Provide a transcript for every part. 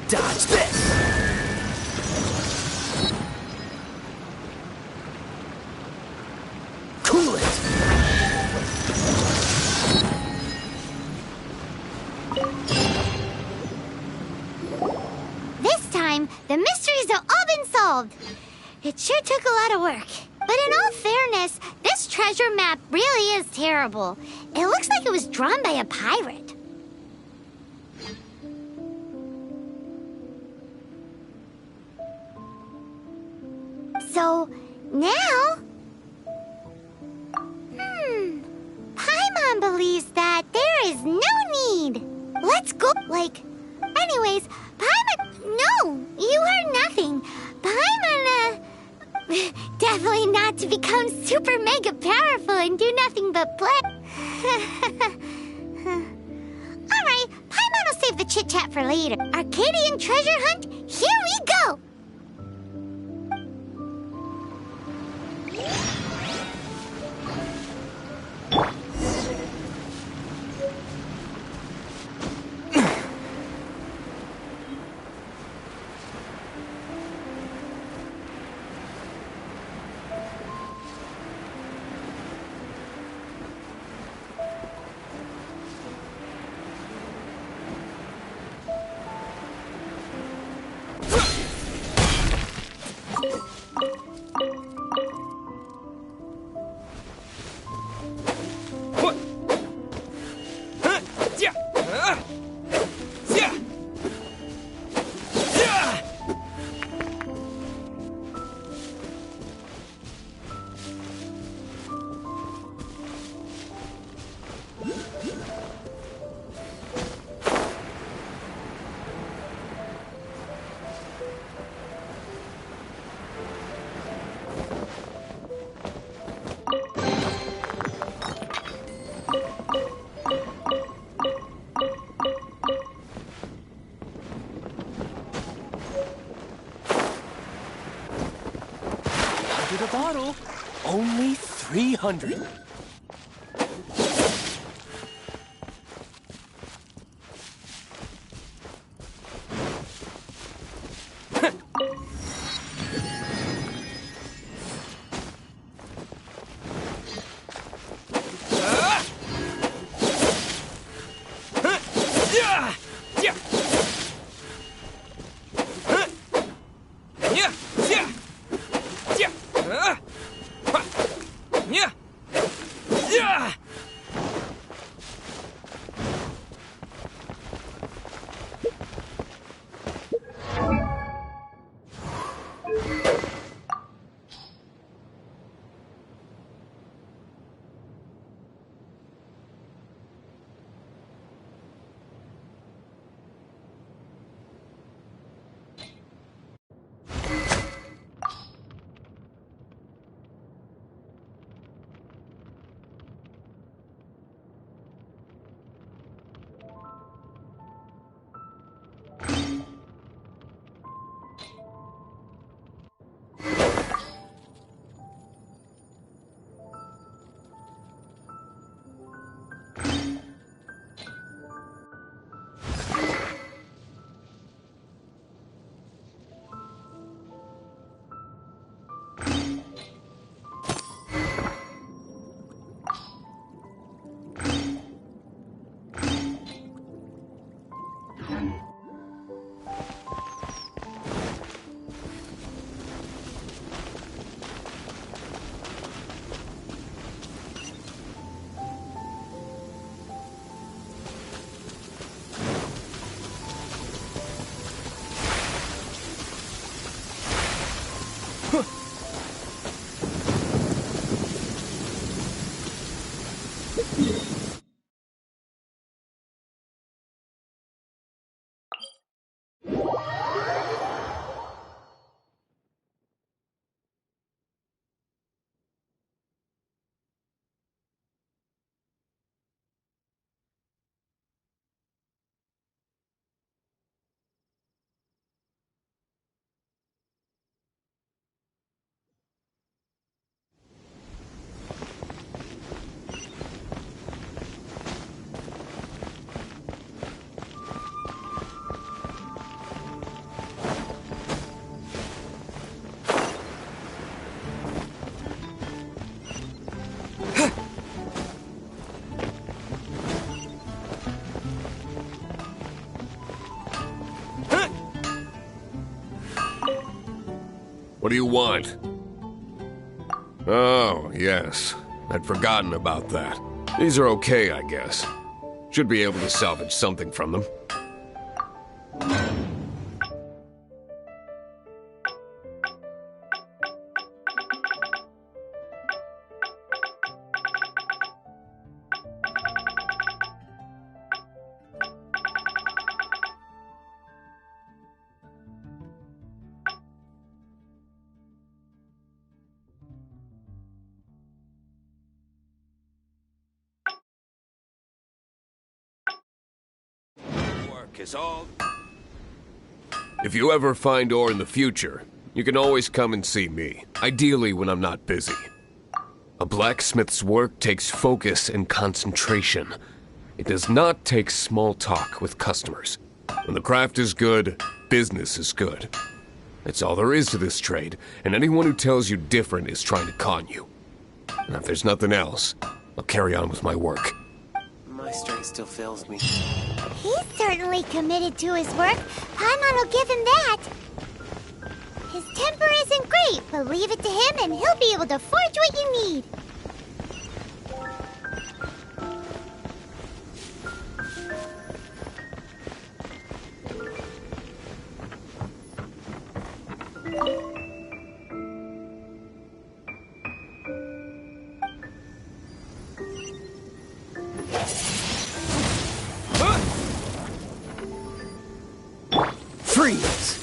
Dodge this! Cool it! This time, the mysteries have all been solved. It sure took a lot of work. But in all fairness, this treasure map really is terrible. It looks like it was drawn by a pirate. So, now... Paimon believes that there is no need. Let's go, Anyways, Paimon... No, you heard nothing. Paimon, definitely not to become super mega powerful and do nothing but play. Alright, Paimon will save the chit-chat for later. Arcadian treasure hunt, here we go! A bottle, only 300. Yeah. What do you want? Oh, yes. I'd forgotten about that. These are okay, I guess. Should be able to salvage something from them. Is all. If you ever find ore in the future, you can always come and see me, ideally when I'm not busy. A blacksmith's work takes focus and concentration. It does not take small talk with customers. When the craft is good, business is good. That's all there is to this trade, and anyone who tells you different is trying to con you. And if there's nothing else, I'll carry on with my work. My strength still fails me. He's certainly committed to his work. Paimon will give him that. His temper isn't great, but leave it to him and he'll be able to forge what you need. Freeze!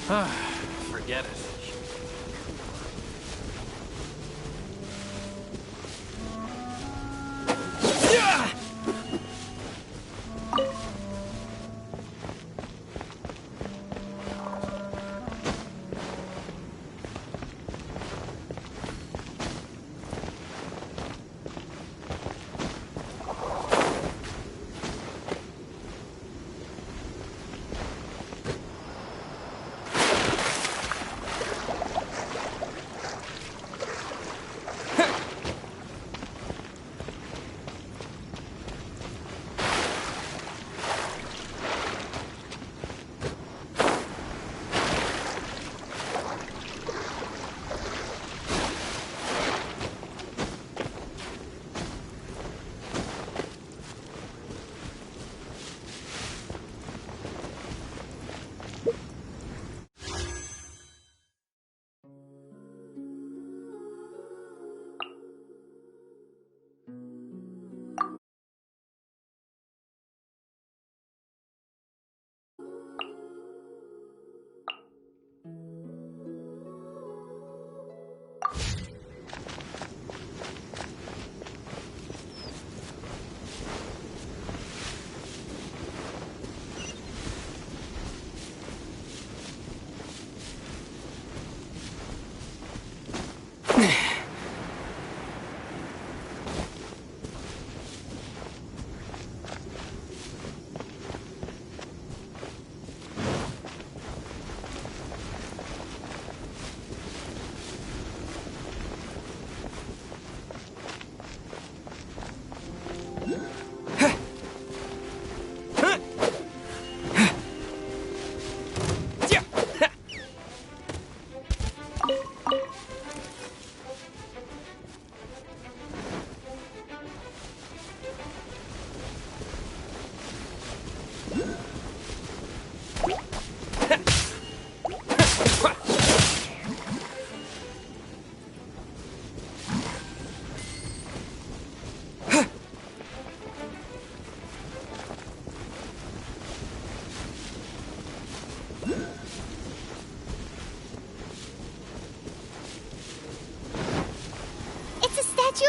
Forget it.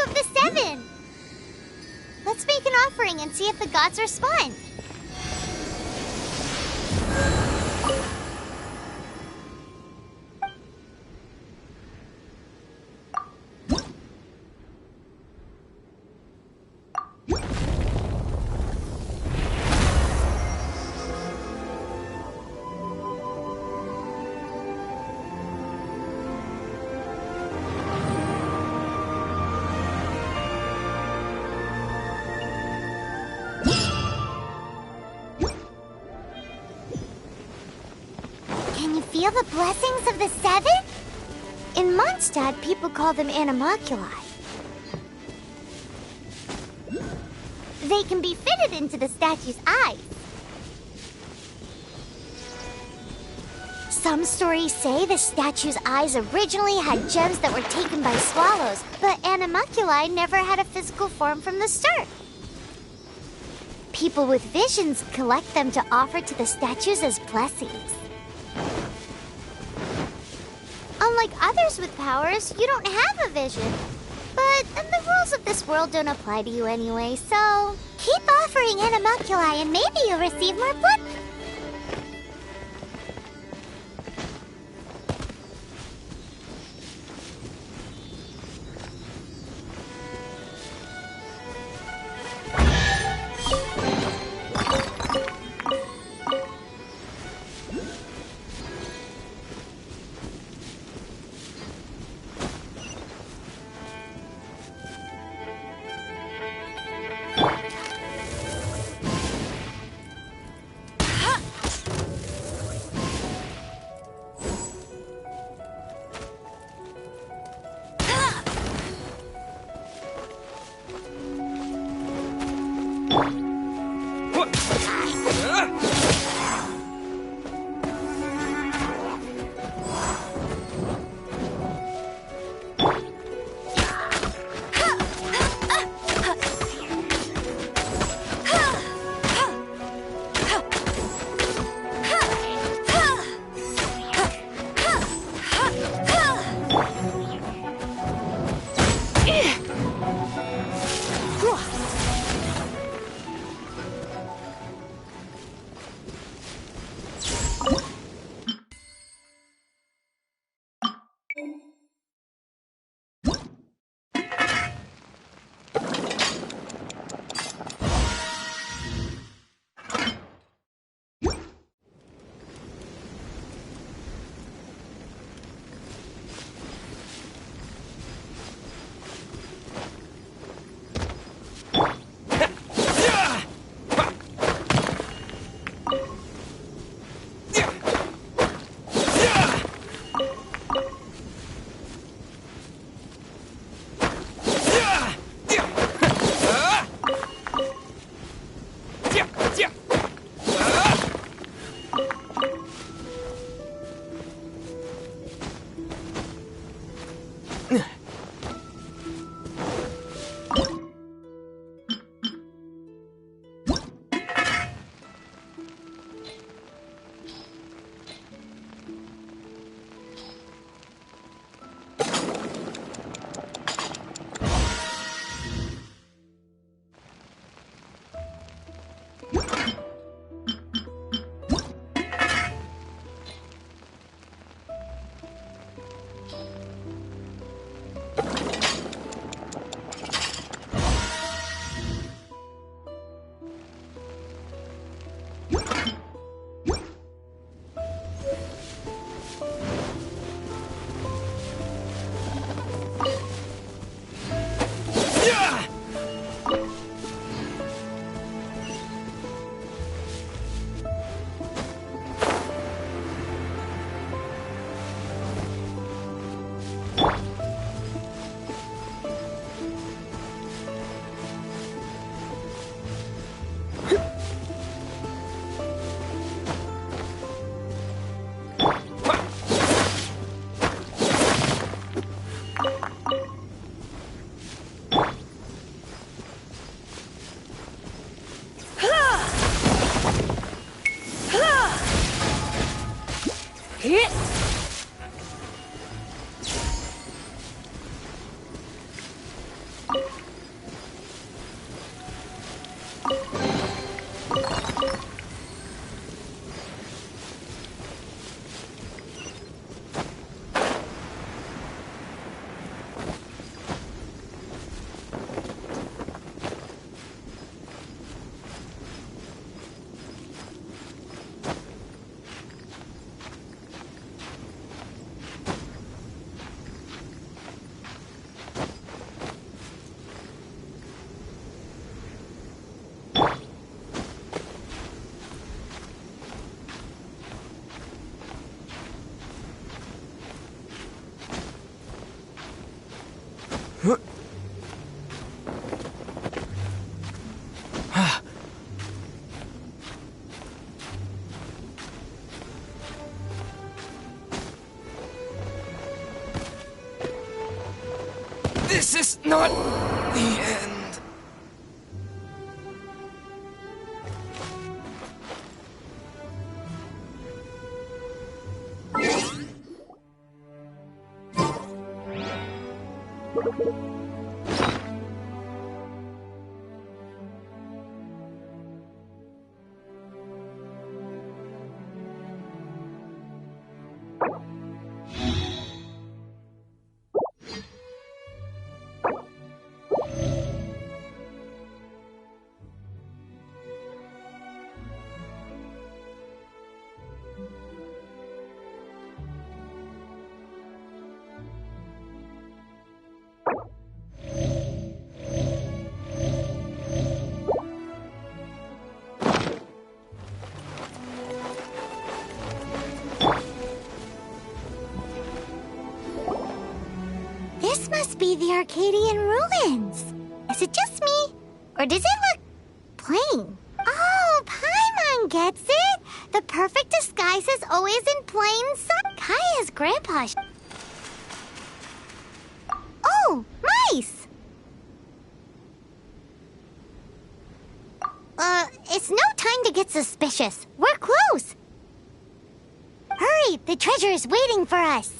Of the Seven! Let's make an offering and see if the gods respond. Feel the blessings of the Seven? In Mondstadt, people call them animalculi. They can be fitted into the statue's eyes. Some stories say the statue's eyes originally had gems that were taken by swallows, but animalculi never had a physical form from the start. People with visions collect them to offer to the statues as blessings. Unlike others with powers, you don't have a vision. But the rules of this world don't apply to you anyway, so keep offering animalculi and maybe you'll receive more blood. This is not the end. This must be the Arcadian ruins. Is it just me? Or does it look plain? Oh, Paimon gets it! The perfect disguise is always in plain sight. Kaya's grandpa. Oh, mice! It's no time to get suspicious. We're close. Hurry, the treasure is waiting for us.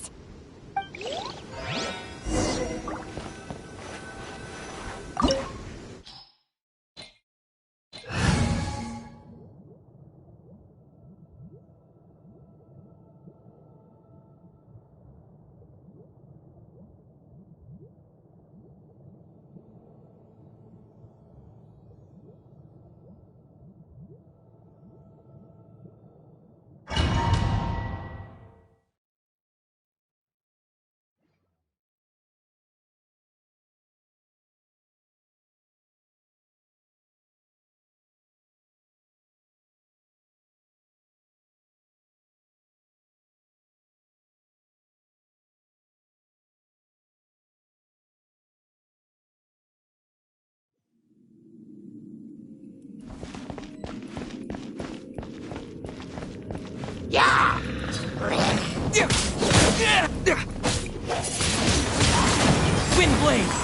Windblade!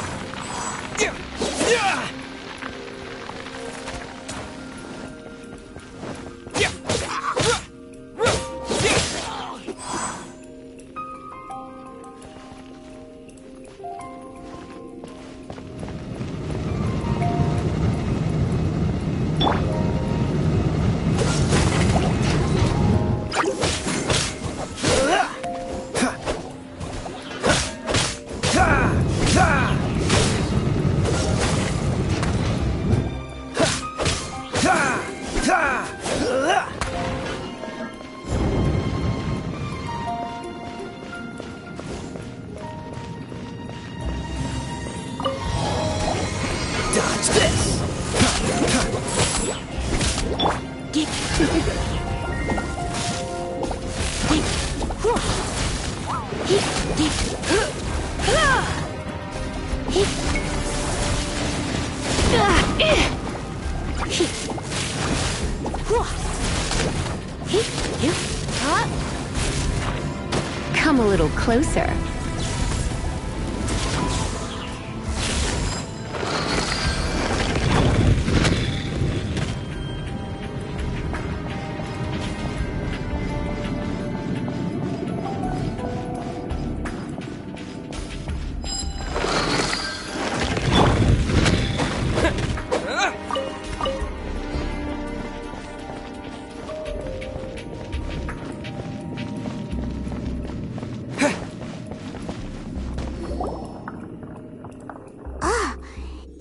Dodge this! Come a little closer.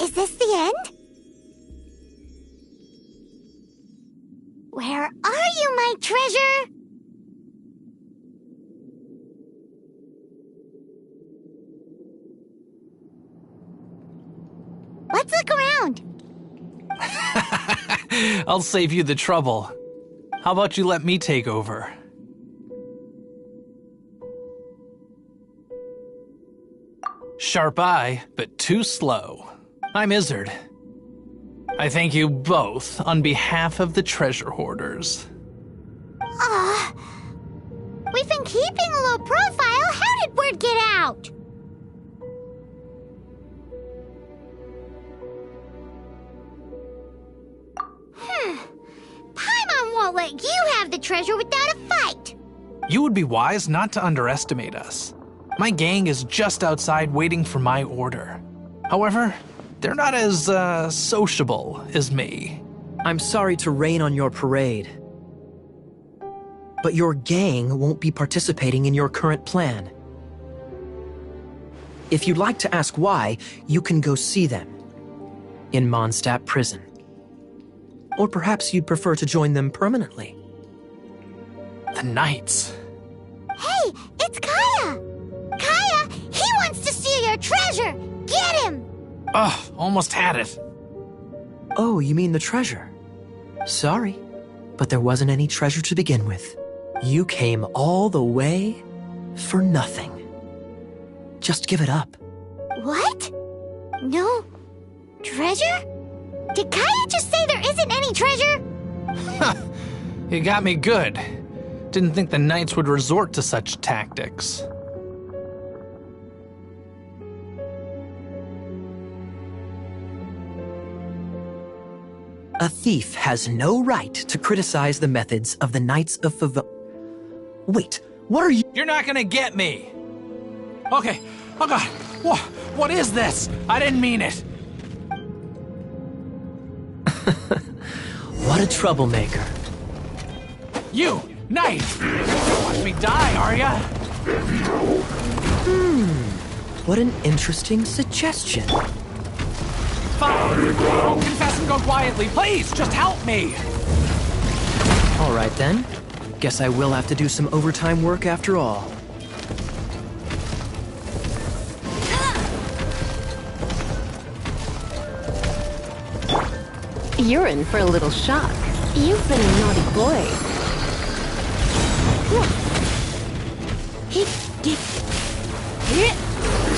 Is this the end? Where are you, my treasure? Let's look around. I'll save you the trouble. How about you let me take over? Sharp eye, but too slow. I'm Izzard. I thank you both on behalf of the treasure hoarders. We've been keeping a low profile. How did word get out? let you have the treasure without a fight. You would be wise not to underestimate us. My gang is just outside waiting for my order. However, they're not as, sociable as me. I'm sorry to rain on your parade, but your gang won't be participating in your current plan. If you'd like to ask why, you can go see them in Mondstadt Prison. Or perhaps you'd prefer to join them permanently. The Knights. Hey, it's Kaya! Kaya, he wants to steal your treasure! Get him! Ugh, almost had it. Oh, you mean the treasure? Sorry, but there wasn't any treasure to begin with. You came all the way for nothing. Just give it up. What? No treasure? Did Kaya just say there isn't any treasure? You got me good. Didn't think the Knights would resort to such tactics. A thief has no right to criticize the methods of the Knights of Wait, what are you— You're not gonna get me! Okay, oh god, what is this? I didn't mean it. What a troublemaker. You, Knight! Watch me die, are ya? What an interesting suggestion. Fine, don't confess and go quietly. Please, just help me! All right then. Guess I will have to do some overtime work after all. You're in for a little shock. You've been a naughty boy.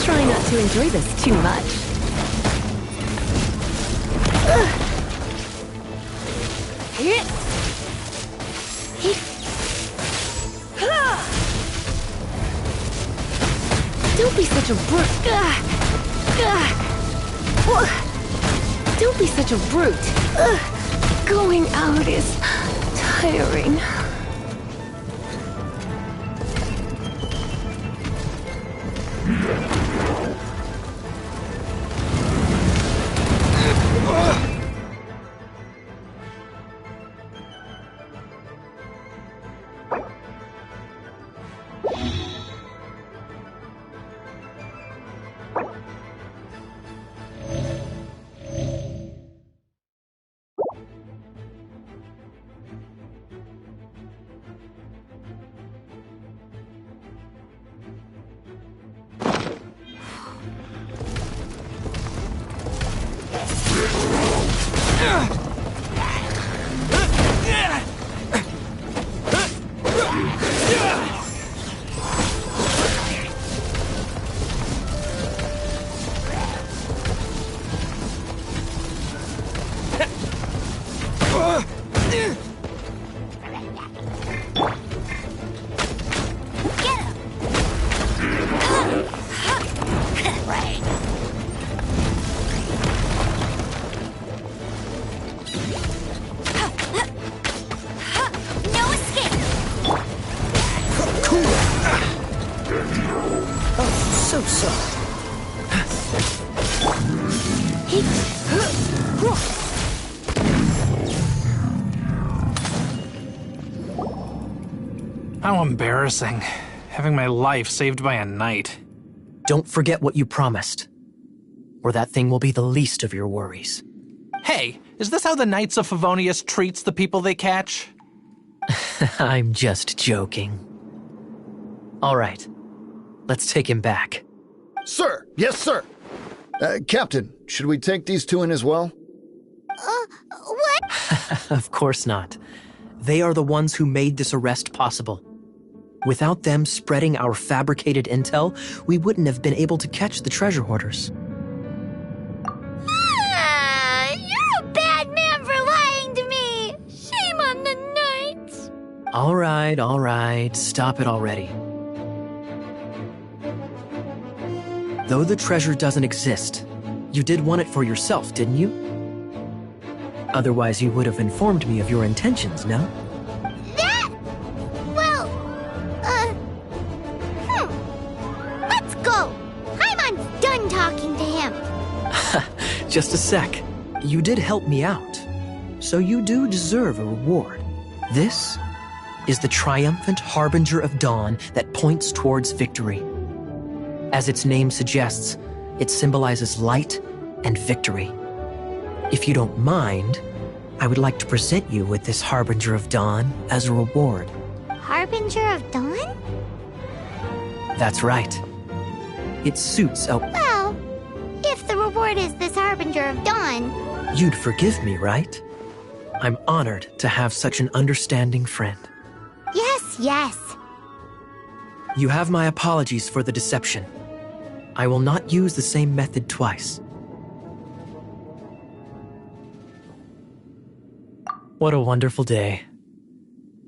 Try not to enjoy this too much. Don't be such a brute. Don't be such a brute. Going out is tiring. How embarrassing. Having my life saved by a knight. Don't forget what you promised, or that thing will be the least of your worries. Hey, is this how the Knights of Favonius treats the people they catch? I'm just joking. All right, let's take him back. Sir! Yes, sir! Captain, should we take these two in as well? What? Of course not. They are the ones who made this arrest possible. Without them spreading our fabricated intel, we wouldn't have been able to catch the treasure hoarders. You're a bad man for lying to me! Shame on the Knights! All right, stop it already. Though the treasure doesn't exist, you did want it for yourself, didn't you? Otherwise, you would have informed me of your intentions, no? Just a sec. You did help me out, so you do deserve a reward. This is the triumphant harbinger of dawn that points towards victory. As its name suggests, it symbolizes light and victory. If you don't mind, I would like to present you with this harbinger of dawn as a reward. Harbinger of Dawn? That's right. It suits a... Well, if the reward is this Harbinger of Dawn, You'd forgive me, right? I'm honored to have such an understanding friend. yes, yes. You have my apologies for the deception. I will not use the same method twice. What a wonderful day.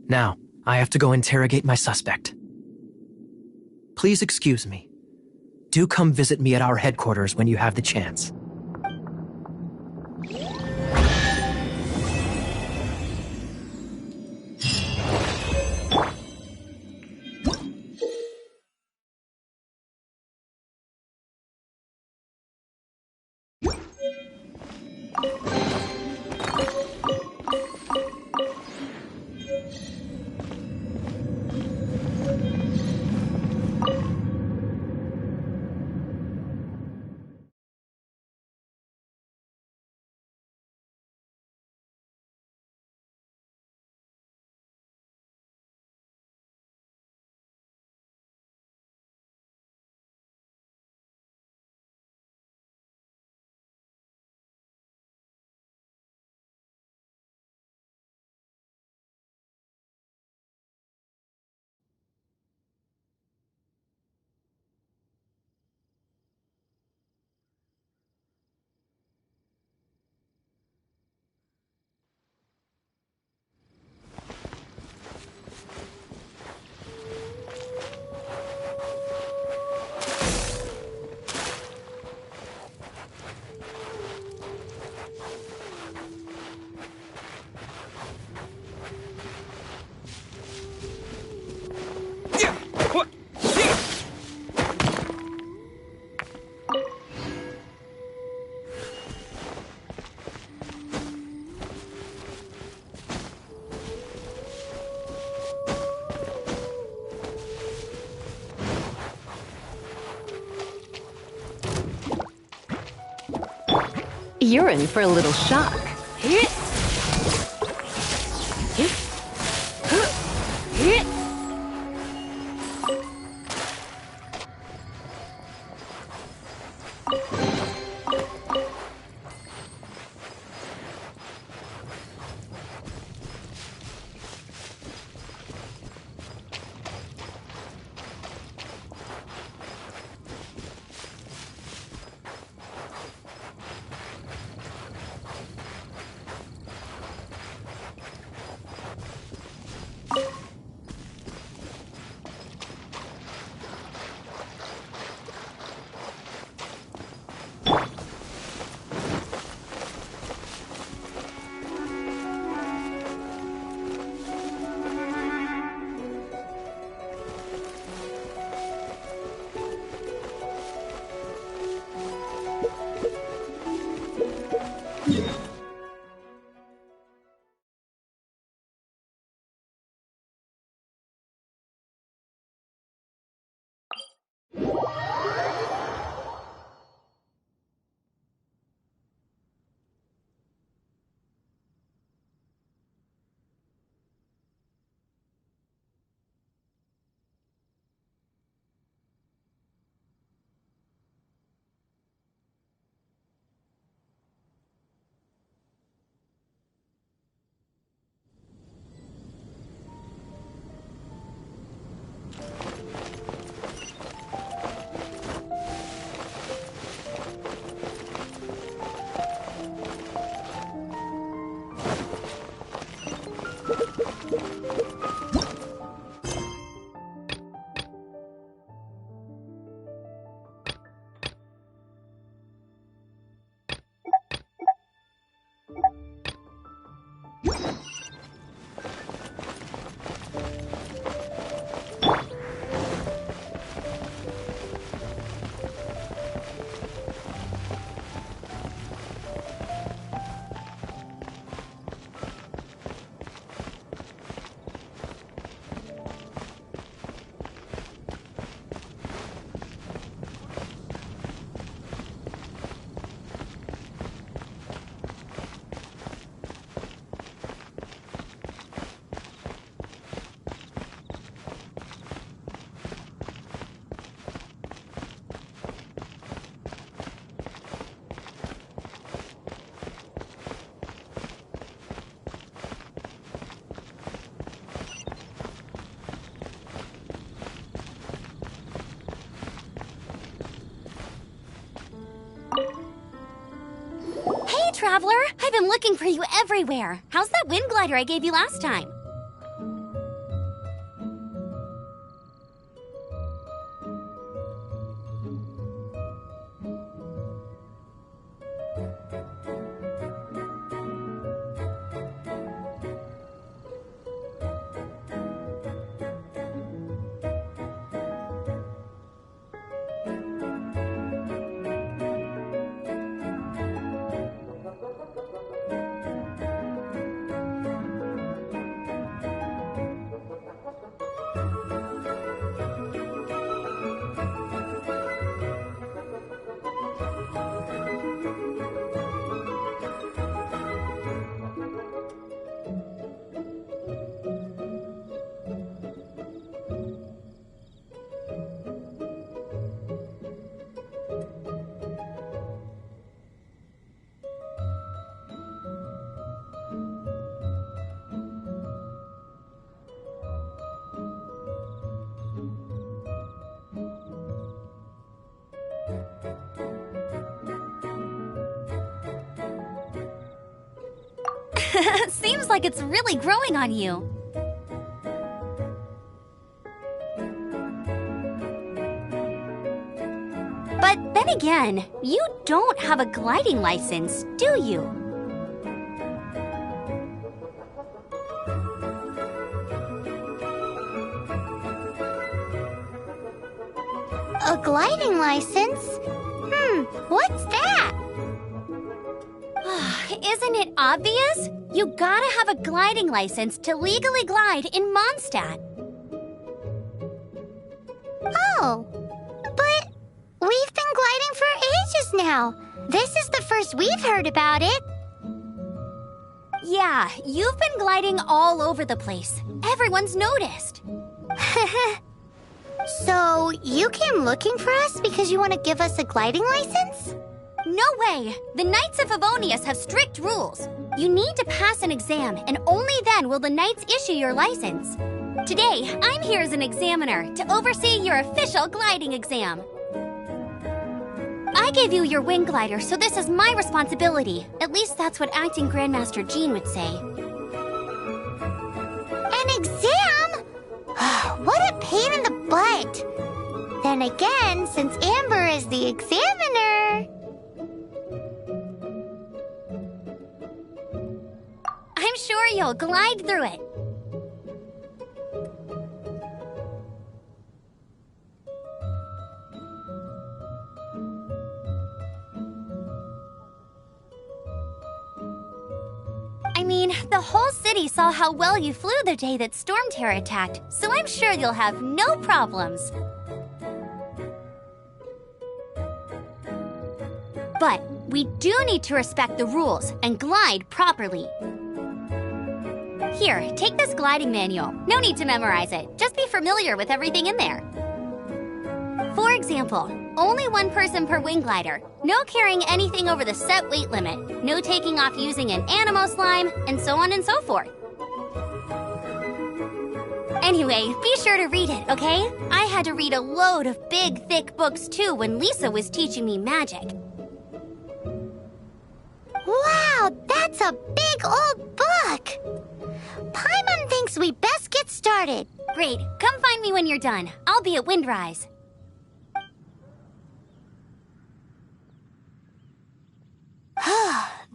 Now, I have to go interrogate my suspect. Please excuse me. Do come visit me at our headquarters when you have the chance. You're in for a little shock. traveler! I've been looking for you everywhere. How's that wind glider I gave you last time? Seems like it's really growing on you. But then again, you don't have a gliding license, do you? A gliding license? What's that? Isn't it obvious? You gotta have a gliding license to legally glide in Mondstadt. Oh, but we've been gliding for ages now. This is the first we've heard about it. Yeah, you've been gliding all over the place. Everyone's noticed. So, you came looking for us because you want to give us a gliding license? No way! The Knights of Favonius have strict rules. You need to pass an exam, and only then will the Knights issue your license. Today, I'm here as an examiner to oversee your official gliding exam. I gave you your wing glider, so this is my responsibility. At least that's what Acting Grandmaster Jean would say. An exam? What a pain in the butt. Then again, since Amber is the examiner... I'm sure you'll glide through it. I mean, the whole city saw how well you flew the day that Storm Terror attacked, so I'm sure you'll have no problems. But we do need to respect the rules and glide properly. Here, take this gliding manual. No need to memorize it. Just be familiar with everything in there. For example, only one person per wing glider. No carrying anything over the set weight limit. No taking off using an animo slime, and so on and so forth. Anyway, be sure to read it, okay? I had to read a load of big, thick books too when Lisa was teaching me magic. Wow, that's a big old book! Paimon thinks we best get started. Great. Come find me when you're done. I'll be at Windrise.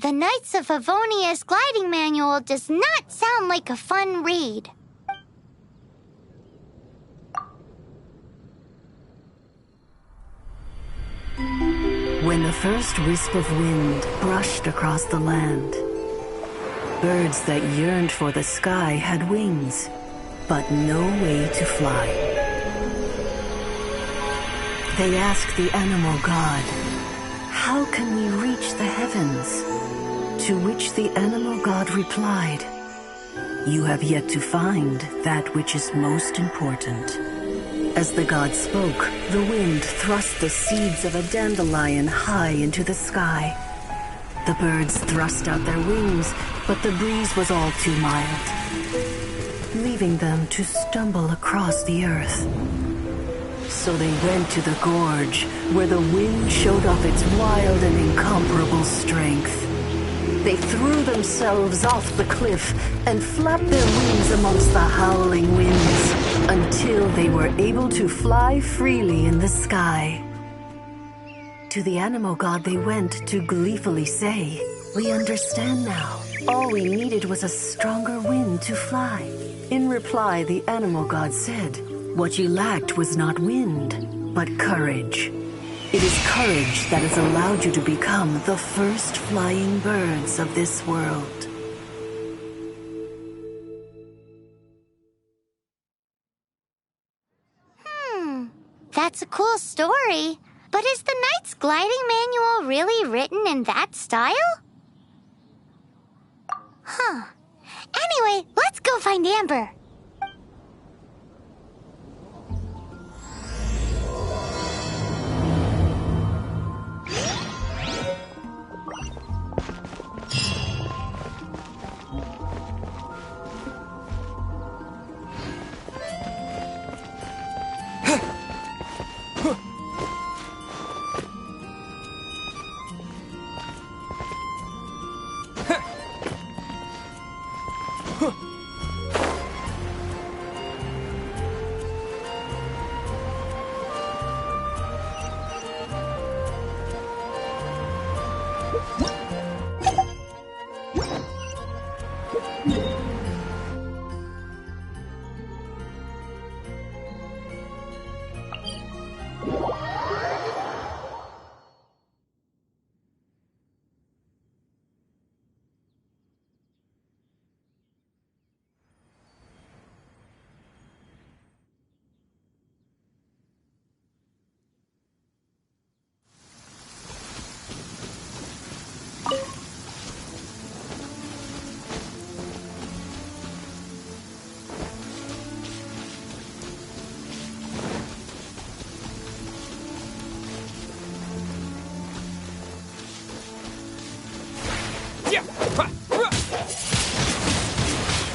The Knights of Favonius gliding manual does not sound like a fun read. When the first wisp of wind brushed across the land, birds that yearned for the sky had wings, but no way to fly. They asked the animal god, "How can we reach the heavens?" To which the animal god replied, "You have yet to find that which is most important." As the god spoke, the wind thrust the seeds of a dandelion high into the sky. The birds thrust out their wings, but the breeze was all too mild, leaving them to stumble across the earth. So they went to the gorge, where the wind showed off its wild and incomparable strength. They threw themselves off the cliff and flapped their wings amongst the howling winds until they were able to fly freely in the sky. To the animal god they went to gleefully say, "We understand now. All we needed was a stronger wind to fly." In reply, the animal god said, "What you lacked was not wind, but courage. It is courage that has allowed you to become the first flying birds of this world." That's a cool story. But is the Knight's gliding manual really written in that style? Huh. Anyway, let's go find Amber.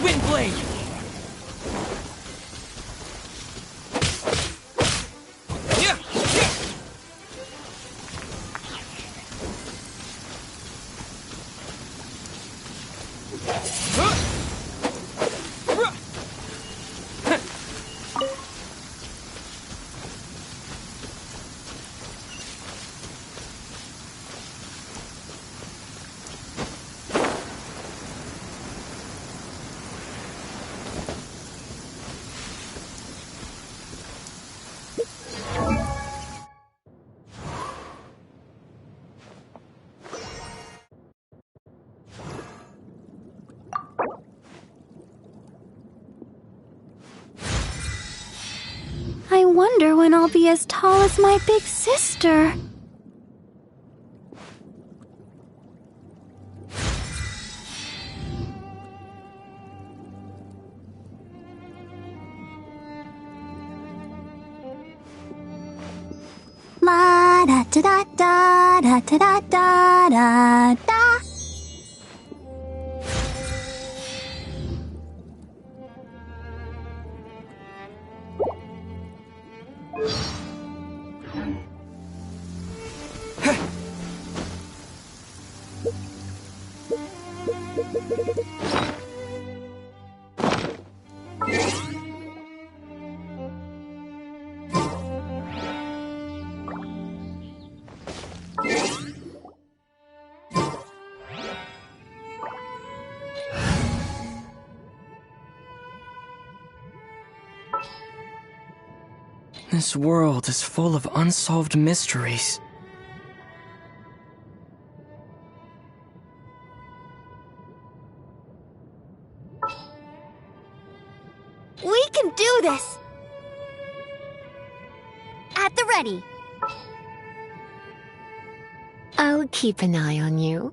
Windblade! I wonder when I'll be as tall as my big sister. La da da da da da da da da da. This world is full of unsolved mysteries. We can do this! At the ready. I'll keep an eye on you.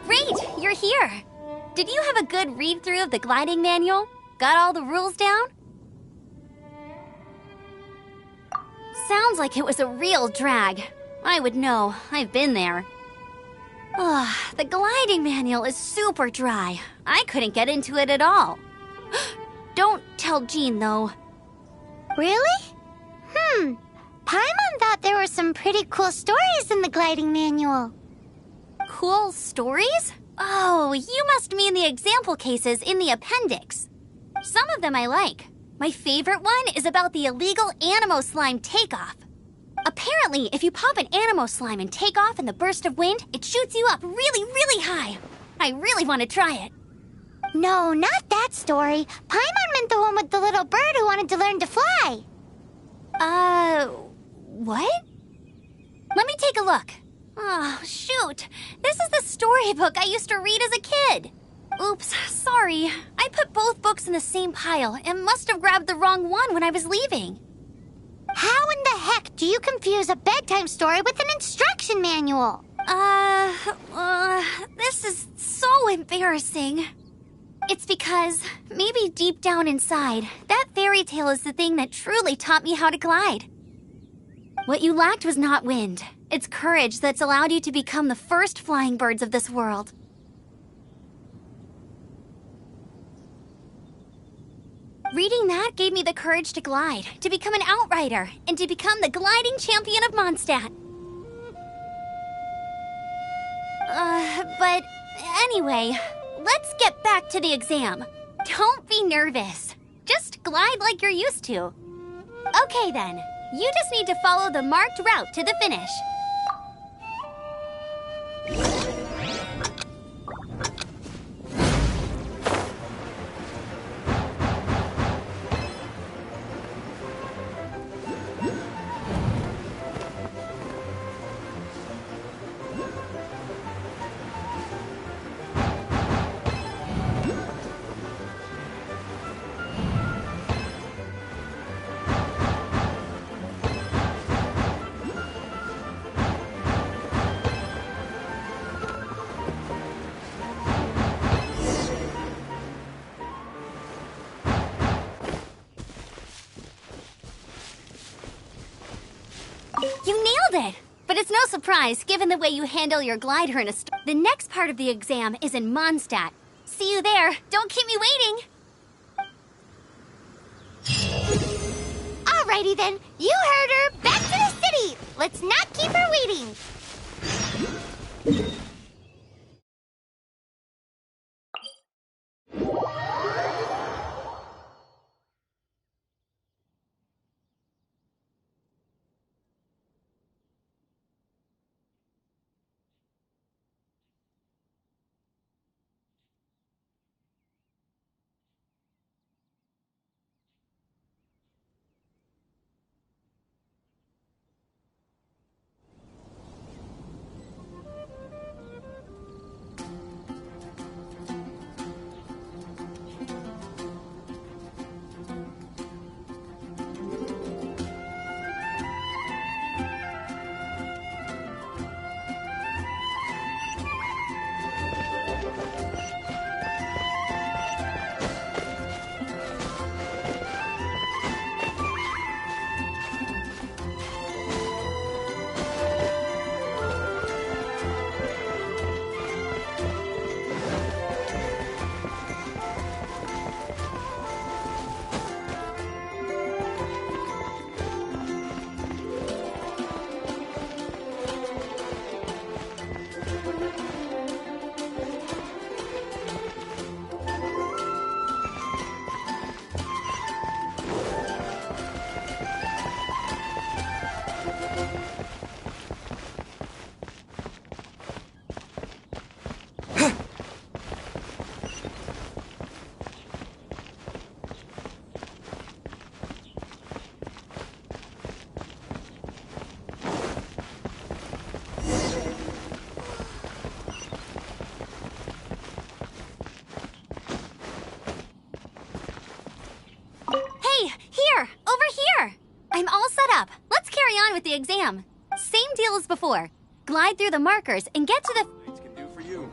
Great, you're here. Did you have a good read-through of the gliding manual? Got all the rules down? Sounds like it was a real drag. I would know. I've been there. Ugh, the gliding manual is super dry. I couldn't get into it at all. Don't tell Jean, though. Really? Paimon thought there were some pretty cool stories in the gliding manual. Cool stories? Oh, you must mean the example cases in the appendix. Some of them I like. My favorite one is about the illegal Animo Slime takeoff. Apparently, if you pop an Animo Slime and take off in the burst of wind, it shoots you up really, really high. I really want to try it. No, not that story. Paimon meant the one with the little bird who wanted to learn to fly. What? Let me take a look. Oh, shoot. This is the storybook I used to read as a kid. Oops, sorry. I put both books in the same pile and must have grabbed the wrong one when I was leaving. How in the heck do you confuse a bedtime story with an instruction manual? This is so embarrassing. It's because, maybe deep down inside, that fairy tale is the thing that truly taught me how to glide. What you lacked was not wind. It's courage that's allowed you to become the first flying birds of this world. Reading that gave me the courage to glide, to become an outrider, and to become the gliding champion of Mondstadt. But anyway, let's get back to the exam. Don't be nervous. Just glide like you're used to. Okay then, you just need to follow the marked route to the finish. You nailed it! But it's no surprise, given the way you handle your glider in a The next part of the exam is in Mondstadt. See you there. Don't keep me waiting. Alrighty then, you heard her. Back to the city. Let's not keep her waiting. same deal as before. Glide through the markers and get to the... Lights can do for you.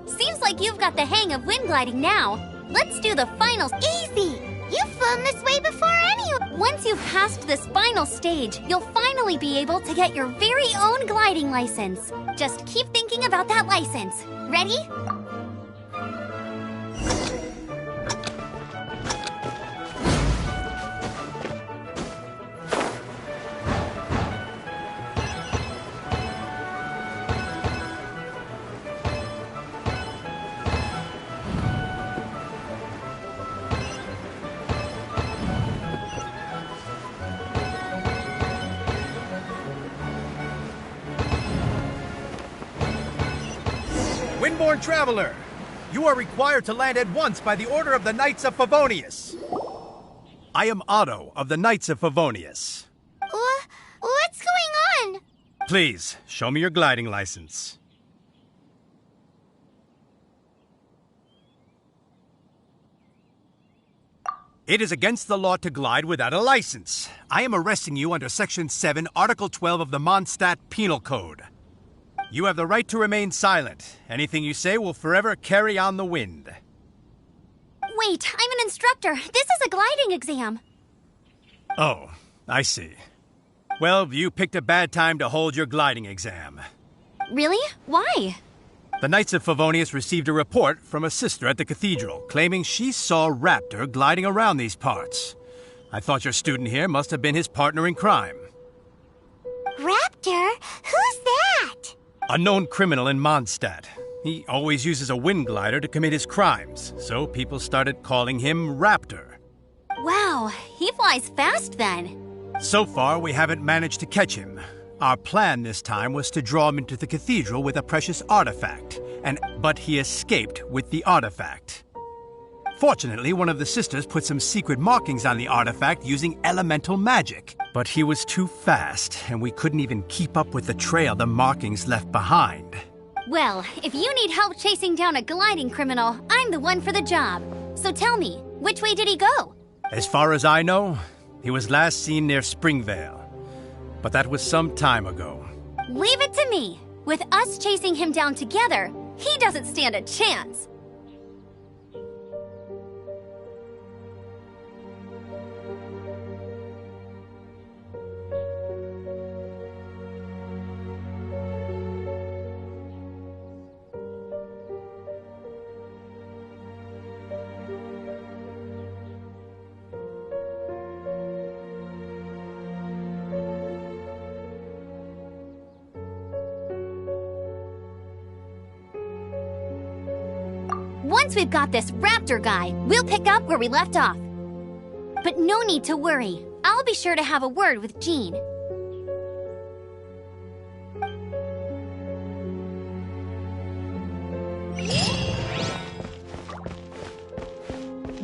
Seems like you've got the hang of wind gliding now. Let's do the final... Easy! You've flown this way before anyway. Once you've passed this final stage, you'll finally be able to get your very own gliding license. Just keep thinking about that license. Ready? Windborne Traveler, you are required to land at once by the order of the Knights of Favonius. I am Otto of the Knights of Favonius. What's going on? Please, show me your gliding license. It is against the law to glide without a license. I am arresting you under Section 7, Article 12 of the Mondstadt Penal Code. You have the right to remain silent. Anything you say will forever carry on the wind. Wait, I'm an instructor. This is a gliding exam. Oh, I see. Well, you picked a bad time to hold your gliding exam. Really? Why? The Knights of Favonius received a report from a sister at the cathedral claiming she saw Raptor gliding around these parts. I thought your student here must have been his partner in crime. Raptor? Who's that? A known criminal in Mondstadt. He always uses a wind glider to commit his crimes, so people started calling him Raptor. Wow, he flies fast then. So far, we haven't managed to catch him. Our plan this time was to draw him into the cathedral with a precious artifact, but he escaped with the artifact. Fortunately, one of the sisters put some secret markings on the artifact using elemental magic. But he was too fast, and we couldn't even keep up with the trail the markings left behind. Well, if you need help chasing down a gliding criminal, I'm the one for the job. So tell me, which way did he go? As far as I know, he was last seen near Springvale. But that was some time ago. Leave it to me. With us chasing him down together, he doesn't stand a chance. Once we've got this Raptor guy, we'll pick up where we left off. But no need to worry. I'll be sure to have a word with Jean.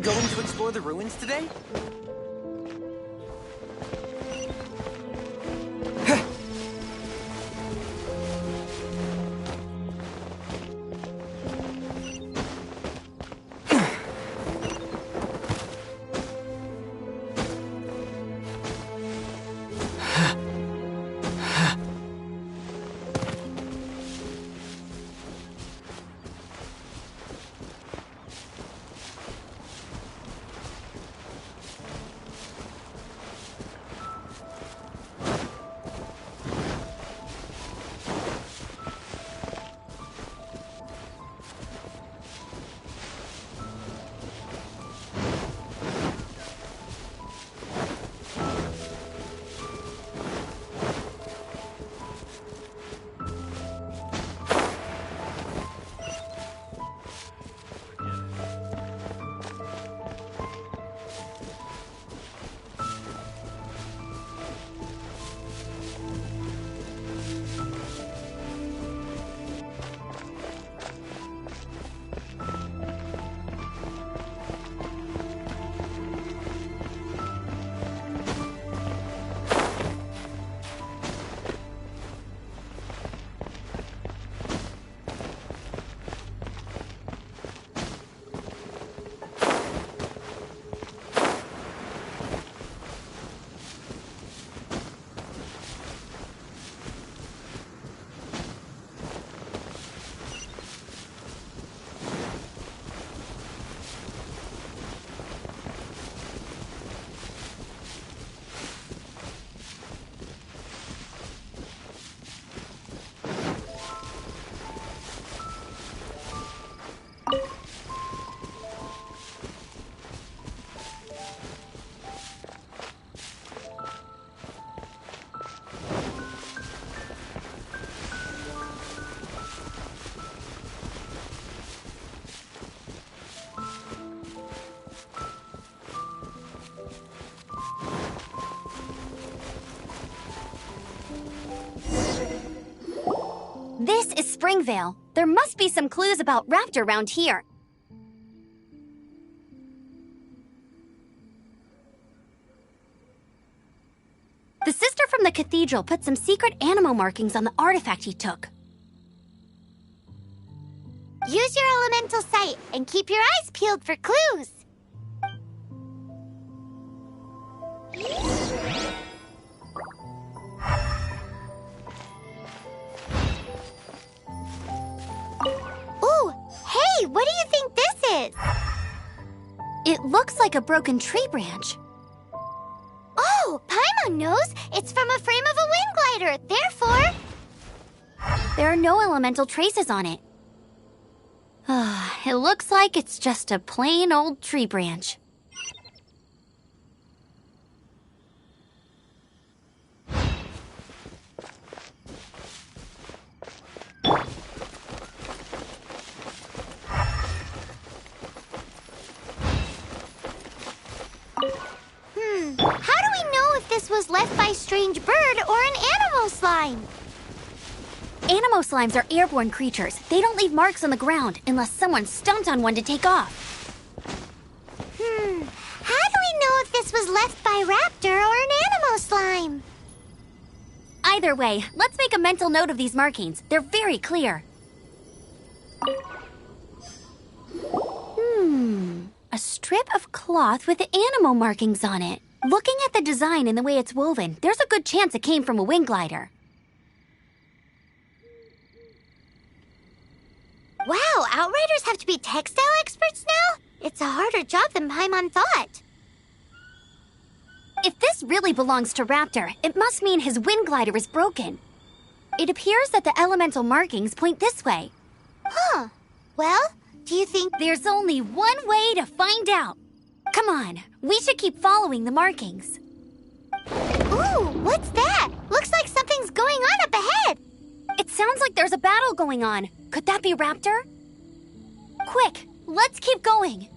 Going to explore the ruins today? This is Springvale. There must be some clues about Raptor around here. The sister from the cathedral put some secret animal markings on the artifact he took. Use your elemental sight and keep your eyes peeled for clues. Ooh, hey, what do you think this is? It looks like a broken tree branch. Oh, Paimon knows. It's from a frame of a wind glider. Therefore, there are no elemental traces on it. It looks like it's just a plain old tree branch. How do we know if this was left by strange bird or an animal slime? Animo slimes are airborne creatures. They don't leave marks on the ground unless someone stomped on one to take off. How do we know if this was left by raptor or an animal slime? Either way, let's make a mental note of these markings. They're very clear. A strip of cloth with animal markings on it. Looking at the design and the way it's woven, there's a good chance it came from a wing glider. Wow, Outriders have to be textile experts now? It's a harder job than Paimon thought. If this really belongs to Raptor, it must mean his wind glider is broken. It appears that the elemental markings point this way. Huh. Well, do you think there's only one way to find out? Come on, we should keep following the markings. Ooh, what's that? Looks like something's going on up ahead. It sounds like there's a battle going on. Could that be Raptor? Quick, let's keep going.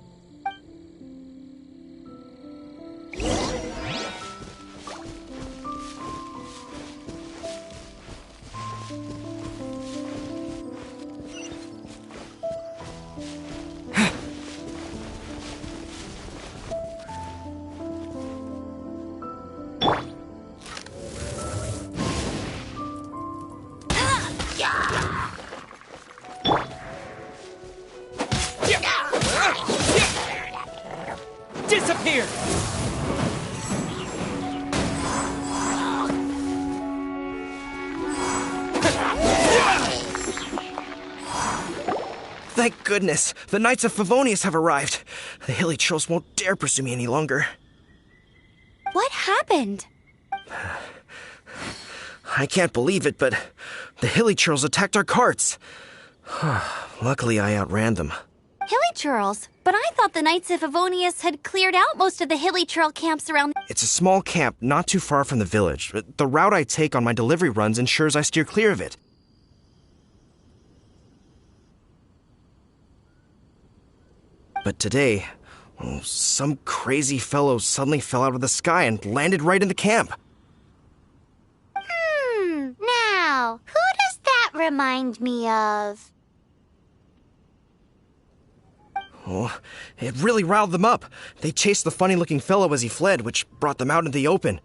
Disappear! Thank goodness, the Knights of Favonius have arrived. The hilly trolls won't dare pursue me any longer. What happened? I can't believe it, but the hilly trolls attacked our carts. Luckily, I outran them. Hilly churls? But I thought the Knights of Favonius had cleared out most of the hilly churl camps around. It's a small camp not too far from the village. The route I take on my delivery runs ensures I steer clear of it. But today, some crazy fellow suddenly fell out of the sky and landed right in the camp. Now, who does that remind me of? Oh, it really riled them up. They chased the funny-looking fellow as he fled, which brought them out into the open.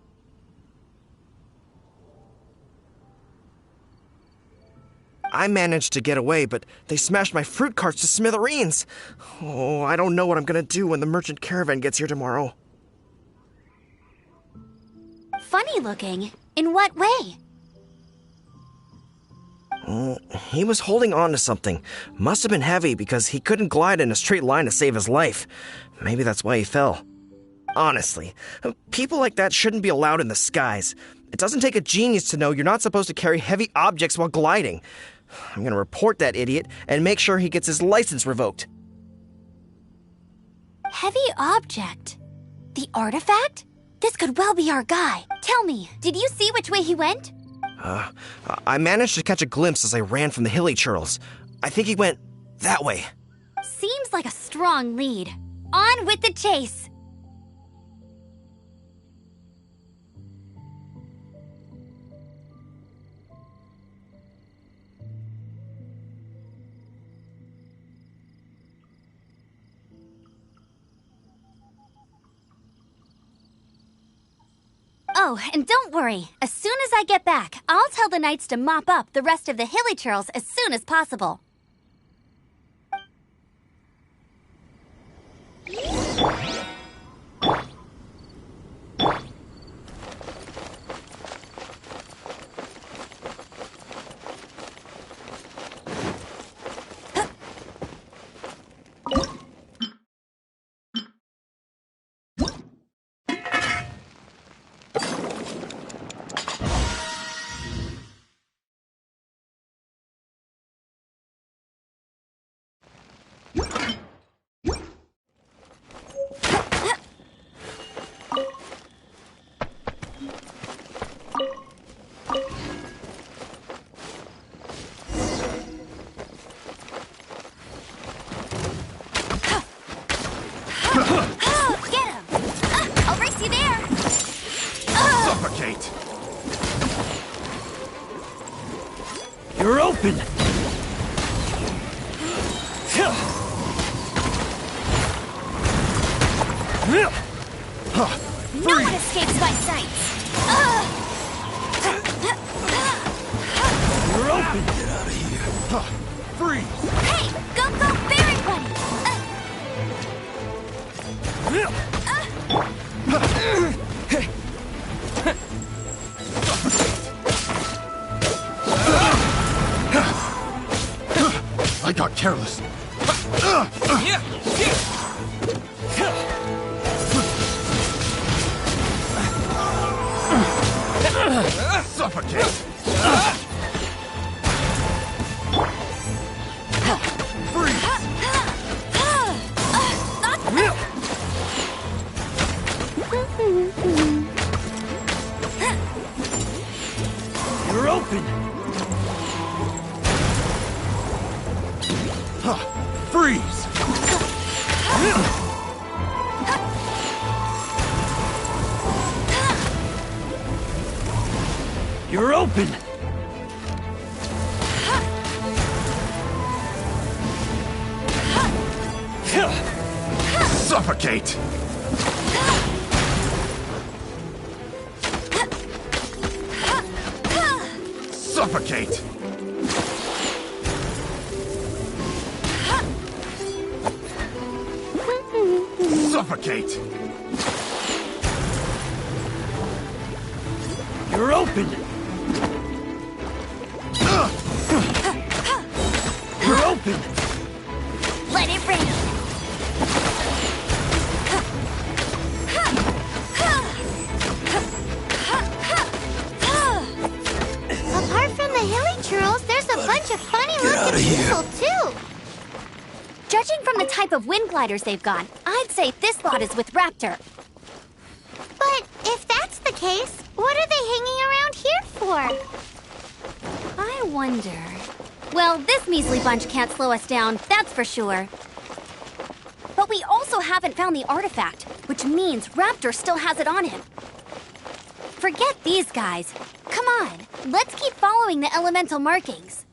I managed to get away, but they smashed my fruit carts to smithereens. Oh, I don't know what I'm gonna do when the merchant caravan gets here tomorrow. Funny looking? In what way? He was holding on to something. Must have been heavy because he couldn't glide in a straight line to save his life. Maybe that's why he fell. Honestly, people like that shouldn't be allowed in the skies. It doesn't take a genius to know you're not supposed to carry heavy objects while gliding. I'm gonna report that idiot and make sure he gets his license revoked. Heavy object? The artifact? This could well be our guy. Tell me, did you see which way he went? I managed to catch a glimpse as I ran from the hilly churls. I think he went that way. Seems like a strong lead. On with the chase! Oh, and don't worry. As soon as I get back, I'll tell the knights to mop up the rest of the hilly churls as soon as possible. You're open! No one escapes my sights! You're open! Get out of here! Freeze! Hey! Go, Barry Bunny! I got careless. Suffocate! You're open! Freeze! You're open! Suffocate! Suffocate! Suffocate! You're open! You're open! Let it rain! Apart from the hilly churls, there's a bunch of funny-looking people, too. Judging from the type of wind gliders they've got, I'd say this lot is with Raptor. But if that's the case, what are they hanging around here for? I wonder... Well, this measly bunch can't slow us down, that's for sure. But we also haven't found the artifact, which means Raptor still has it on him. Forget these guys. Come on, let's keep following the elemental markings.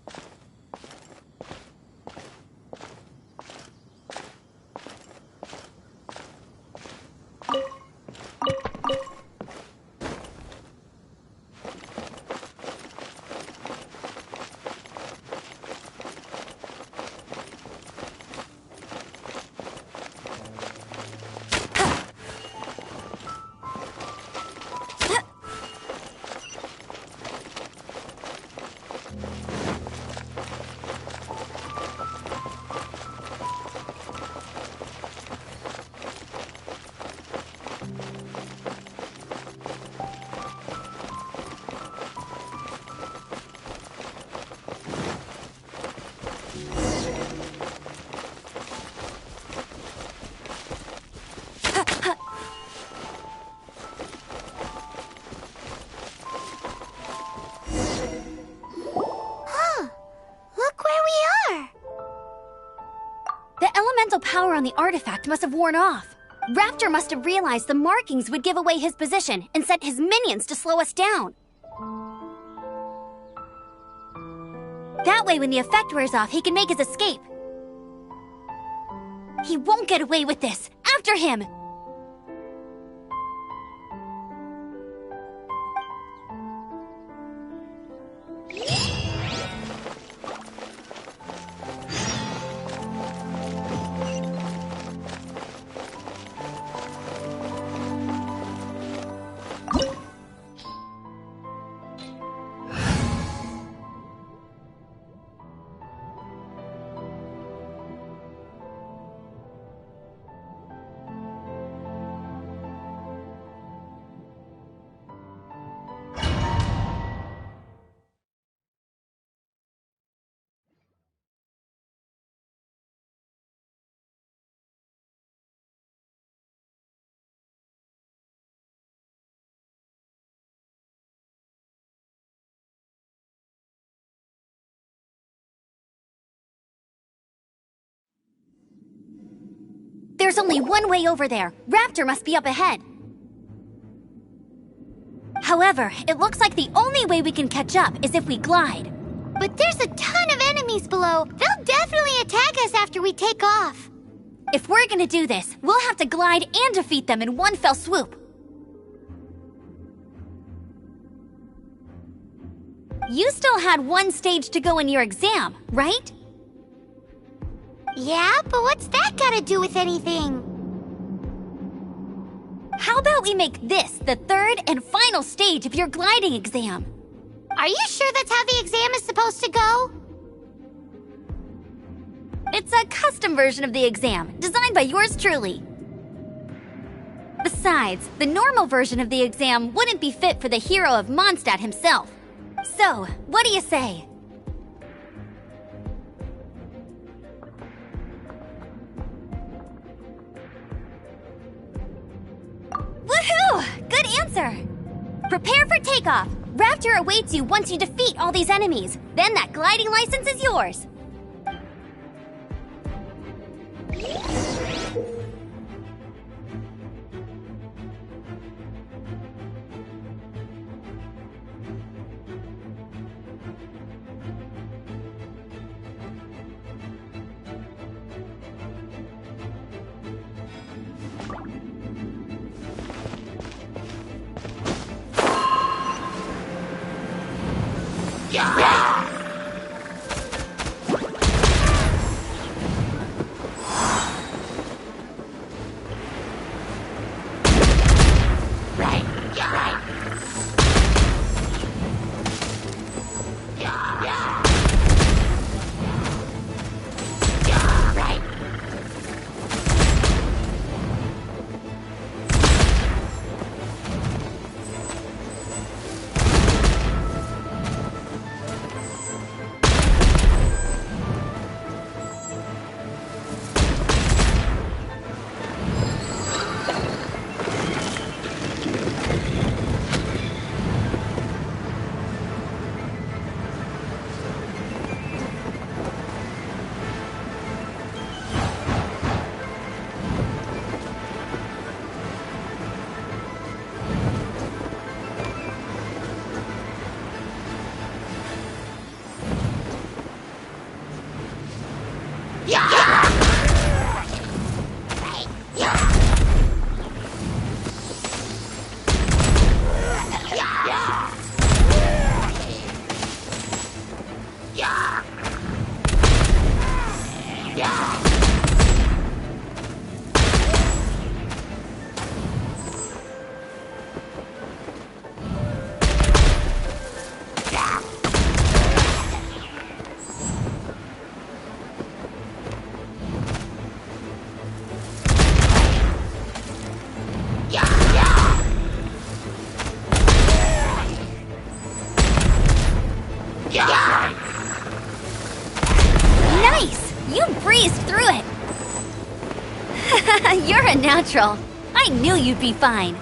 Power on the artifact must have worn off. Raptor must have realized the markings would give away his position and sent his minions to slow us down. That way, when the effect wears off, he can make his escape. He won't get away with this. After him! There's only one way over there. Raptor must be up ahead. However, it looks like the only way we can catch up is if we glide. But there's a ton of enemies below. They'll definitely attack us after we take off. If we're gonna do this, we'll have to glide and defeat them in one fell swoop. You still had one stage to go in your exam, right? Yeah, but what's that gotta do with anything? How about we make this the third and final stage of your gliding exam? Are you sure that's how the exam is supposed to go? It's a custom version of the exam, designed by yours truly. Besides, the normal version of the exam wouldn't be fit for the hero of Mondstadt himself. So, what do you say? Woohoo! Good answer! Prepare for takeoff. Raptor awaits you once you defeat all these enemies. Then that gliding license is yours. You're a natural. I knew you'd be fine.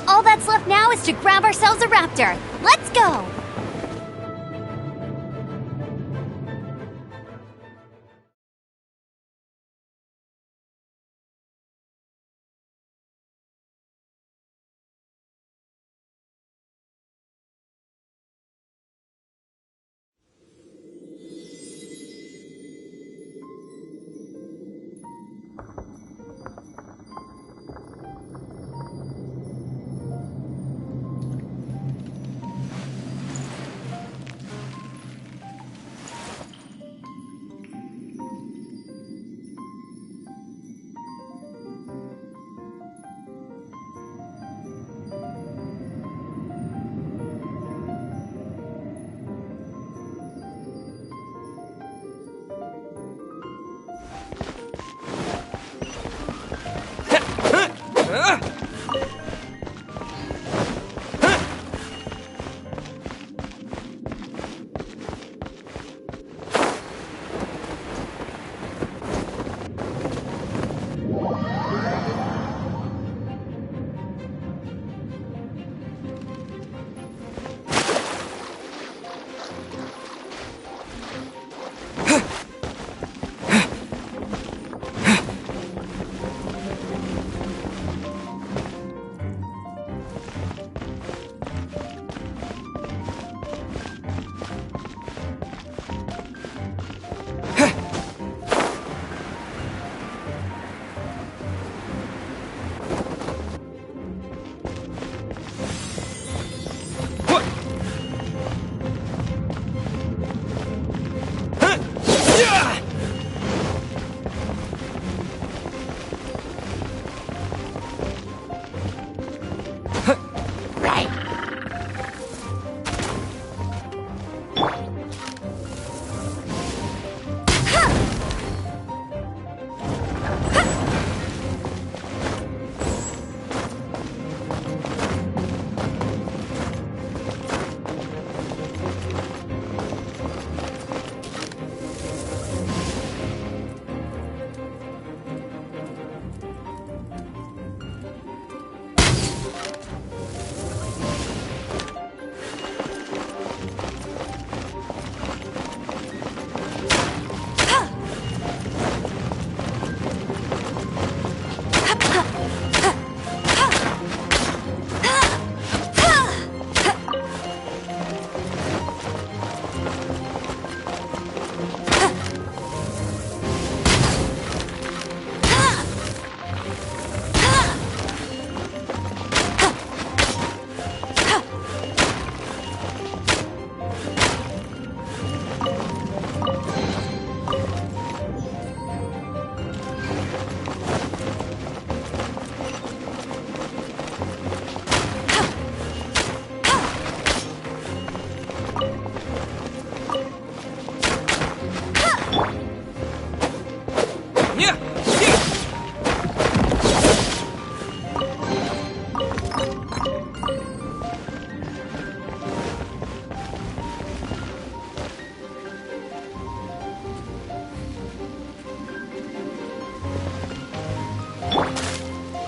All that's left now is to grab ourselves a raptor. Let's go!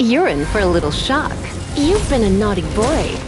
You're in for a little shock. You've been a naughty boy.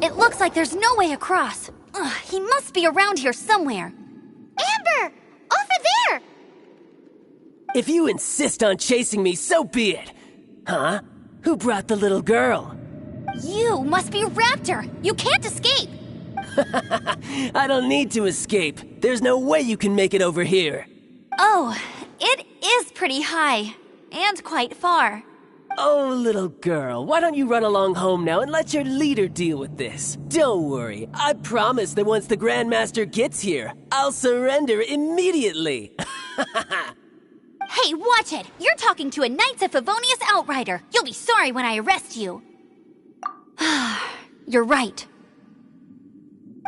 It looks like there's no way across. Ugh, he must be around here somewhere. Amber! Over there! If you insist on chasing me, so be it. Huh? Who brought the little girl? You must be Raptor! You can't escape! I don't need to escape. There's no way you can make it over here. Oh, it is pretty high. And quite far. Oh, little girl, why don't you run along home now and let your leader deal with this? Don't worry, I promise that once the Grandmaster gets here, I'll surrender immediately. Hey, watch it! You're talking to a Knights of Favonius outrider. You'll be sorry when I arrest you. You're right.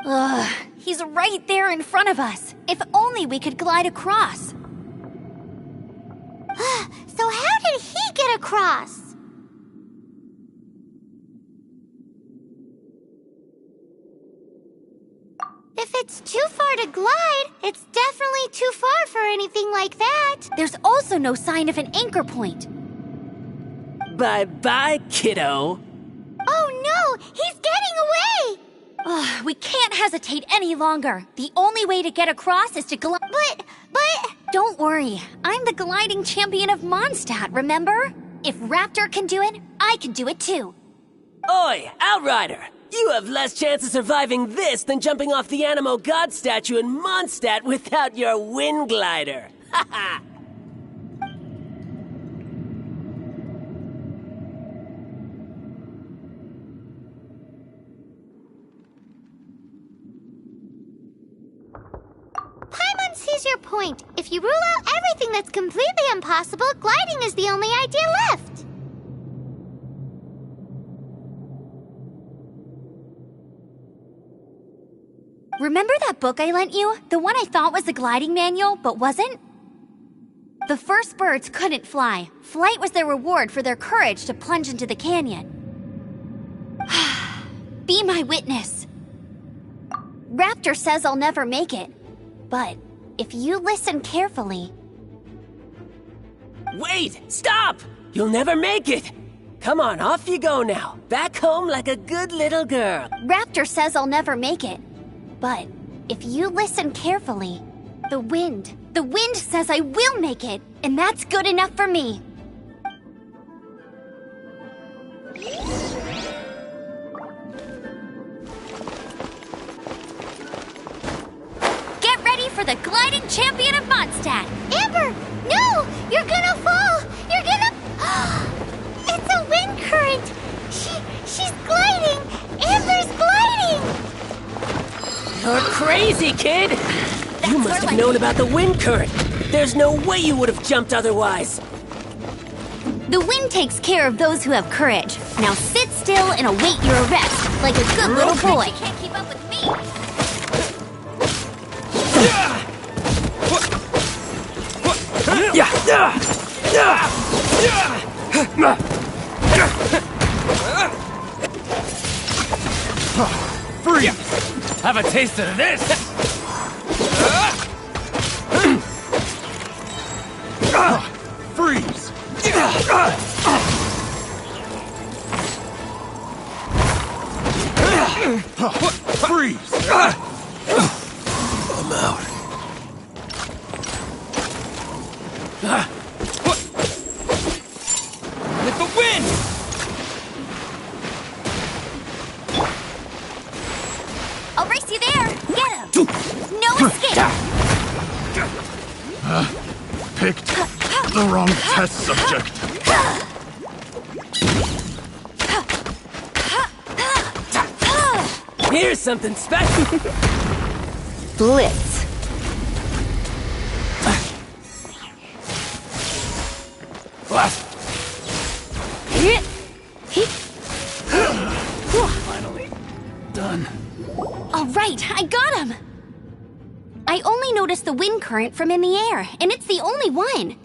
Ugh, he's right there in front of us. If only we could glide across. So how did he get across? If it's too far to glide, it's definitely too far for anything like that. There's also no sign of an anchor point. Bye-bye, kiddo. Oh no, he's getting away! Ugh, we can't hesitate any longer. The only way to get across is to glide. But... Don't worry, I'm the gliding champion of Mondstadt, remember? If Raptor can do it, I can do it too. Oi, Outrider! You have less chance of surviving this than jumping off the Animo God statue in Mondstadt without your wind glider. Ha ha! Paimon sees your point. If you rule out everything that's completely impossible, gliding is the only idea left. Remember that book I lent you? The one I thought was the gliding manual, but wasn't? The first birds couldn't fly. Flight was their reward for their courage to plunge into the canyon. Be my witness. Raptor says I'll never make it. But if you listen carefully... Wait! Stop! You'll never make it! Come on, off you go now. Back home like a good little girl. Raptor says I'll never make it. But if you listen carefully, the wind says I will make it, and that's good enough for me. Get ready for the gliding champion of Mondstadt. Amber, no! You're gonna fall! You're gonna... It's a wind current! She's gliding! Amber's gliding! You're crazy, kid! You must have known about the wind current. There's no way you would have jumped otherwise. The wind takes care of those who have courage. Now sit still and await your arrest, like a good little boy. You can't keep up with me. Freeze! Have a taste of this! Freeze! Freeze! I'm out. With the wind! I'll race you there! Get him! No escape! Picked the wrong test subject. Here's something special. Blitz. Finally done. All right, I got him! I only noticed the wind current from in the air, and it's the only one.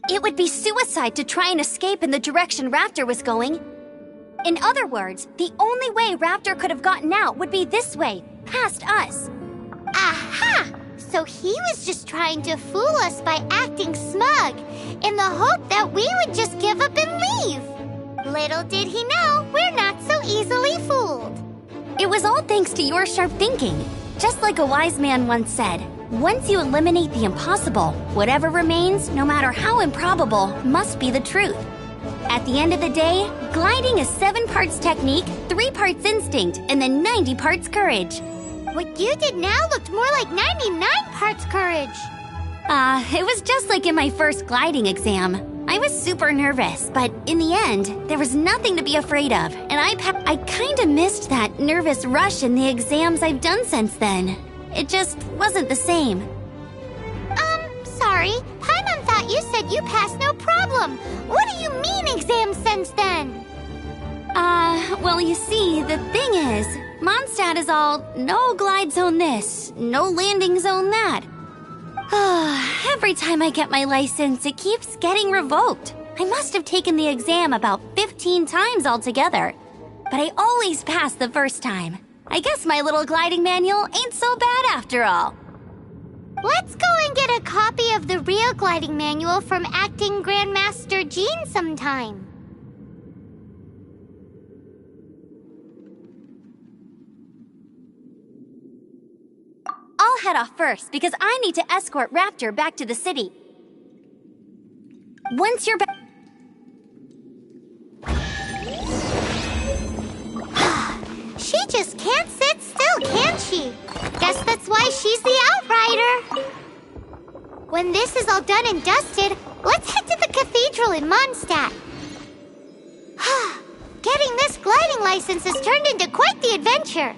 It would be suicide to try and escape in the direction Raptor was going. In other words, the only way Raptor could have gotten out would be this way, past us. Aha! So he was just trying to fool us by acting smug, in the hope that we would just give up and leave. Little did he know, we're not so easily fooled. It was all thanks to your sharp thinking. Just like a wise man once said, once you eliminate the impossible, whatever remains, no matter how improbable, must be the truth. At the end of the day, gliding is 7 parts technique, 3 parts instinct, and then 90 parts courage. What you did now looked more like 99 parts courage. It was just like in my first gliding exam. I was super nervous, but in the end, there was nothing to be afraid of, and I kinda missed that nervous rush in the exams I've done since then. It just wasn't the same. Sorry. Paimon thought you said you passed no problem. What do you mean exams since then? Well, you see, the thing is, Mondstadt is all, no glide zone this, no landing zone that. Every time I get my license, it keeps getting revoked. I must have taken the exam about 15 times altogether. But I always pass the first time. I guess my little gliding manual ain't so bad after all. Let's go and get a copy of the real gliding manual from Acting Grandmaster Jean sometime. I'll head off first because I need to escort Raptor back to the city. Once you're back... She just can't sit still, can she? Guess that's why she's the Outrider. When this is all done and dusted, let's head to the cathedral in Mondstadt. Getting this gliding license has turned into quite the adventure.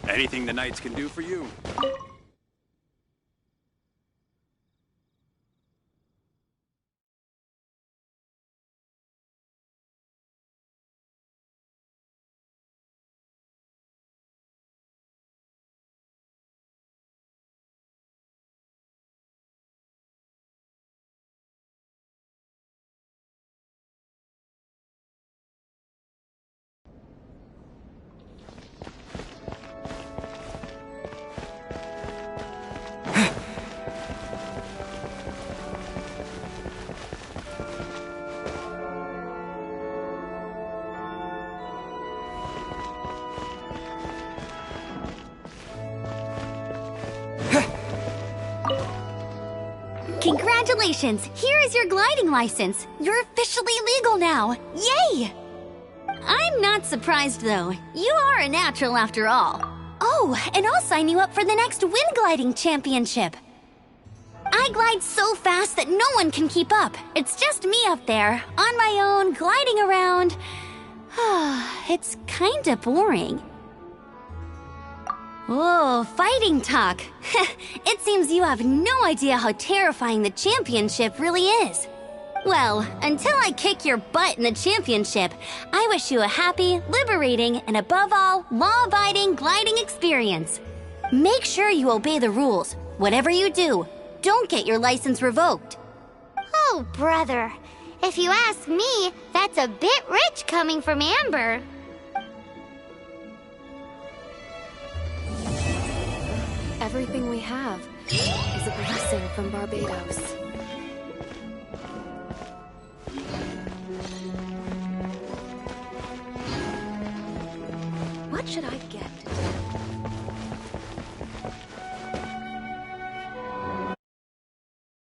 Anything the Knights can do for you. Congratulations! Here is your gliding license. You're officially legal now. Yay! I'm not surprised, though. You are a natural after all. Oh, and I'll sign you up for the next wind gliding championship. I glide so fast that no one can keep up. It's just me up there, on my own, gliding around. It's kinda boring. Whoa, fighting talk. It seems you have no idea how terrifying the championship really is. Well, until I kick your butt in the championship, I wish you a happy, liberating, and above all, law-abiding gliding experience. Make sure you obey the rules. Whatever you do, don't get your license revoked. Oh, brother. If you ask me, that's a bit rich coming from Amber. Everything we have is a blessing from Barbados. What should I get?